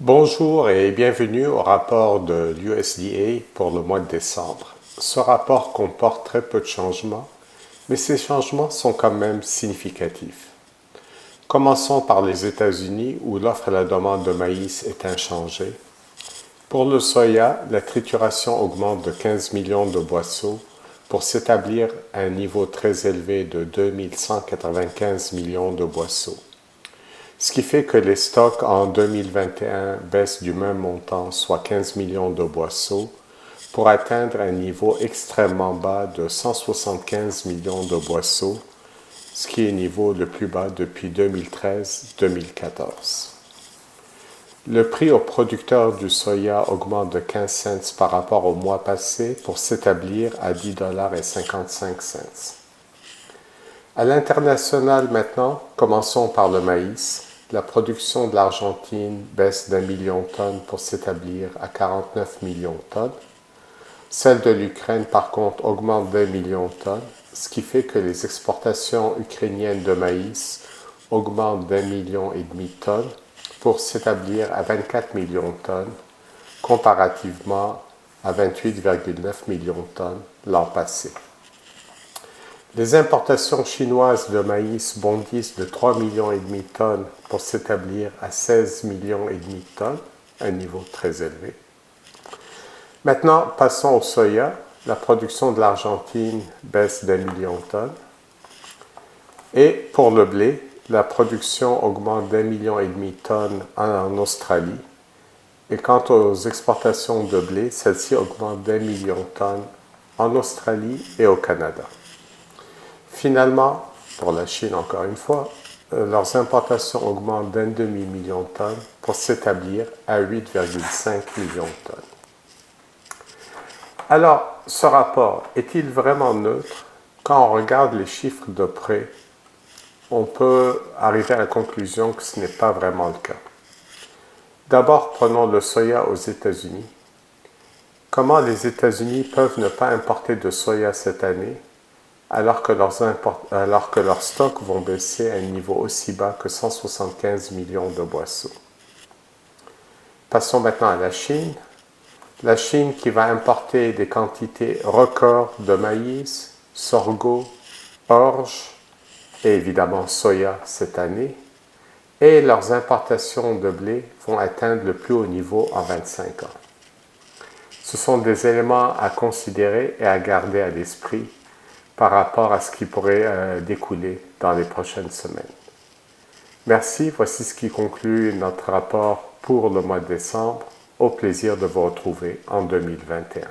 Bonjour et bienvenue au rapport de l'USDA pour le mois de décembre. Ce rapport comporte très peu de changements, mais ces changements sont quand même significatifs. Commençons par les États-Unis où l'offre et la demande de maïs est inchangée. Pour le soya, la trituration augmente de 15 millions de boisseaux pour s'établir à un niveau très élevé de 2195 millions de boisseaux. Ce qui fait que les stocks en 2021 baissent du même montant, soit 15 millions de boisseaux, pour atteindre un niveau extrêmement bas de 175 millions de boisseaux, ce qui est le niveau le plus bas depuis 2013-2014. Le prix au producteur du soya augmente de 15 cents par rapport au mois passé pour s'établir à 10,55 $. À l'international maintenant, commençons par le maïs. La production de l'Argentine baisse d'1 million de tonnes pour s'établir à 49 millions de tonnes. Celle de l'Ukraine, par contre, augmente d'1 million de tonnes, ce qui fait que les exportations ukrainiennes de maïs augmentent d'1,5 million de tonnes pour s'établir à 24 millions de tonnes, comparativement à 28,9 millions de tonnes l'an passé. Les importations chinoises de maïs bondissent de 3,5 millions de tonnes pour s'établir à 16,5 millions de tonnes, un niveau très élevé. Maintenant, passons au soya. La production de l'Argentine baisse d'1 million de tonnes. Et pour le blé, la production augmente d'1,5 million de tonnes en Australie. Et quant aux exportations de blé, celles-ci augmentent d'1 million de tonnes en Australie et au Canada. Finalement, pour la Chine encore une fois, leurs importations augmentent d'1,5 million de tonnes pour s'établir à 8,5 millions de tonnes. Alors, ce rapport est-il vraiment neutre? Quand on regarde les chiffres de près, on peut arriver à la conclusion que ce n'est pas vraiment le cas. D'abord, prenons le soya aux États-Unis. Comment les États-Unis peuvent ne pas importer de soya cette année alors que leurs stocks vont baisser à un niveau aussi bas que 175 millions de boisseaux? Passons maintenant à la Chine. La Chine qui va importer des quantités records de maïs, sorgho, orge et évidemment soya cette année. Et leurs importations de blé vont atteindre le plus haut niveau en 25 ans. Ce sont des éléments à considérer et à garder à l'esprit par rapport à ce qui pourrait découler dans les prochaines semaines. Merci, voici ce qui conclut notre rapport pour le mois de décembre. Au plaisir de vous retrouver en 2021.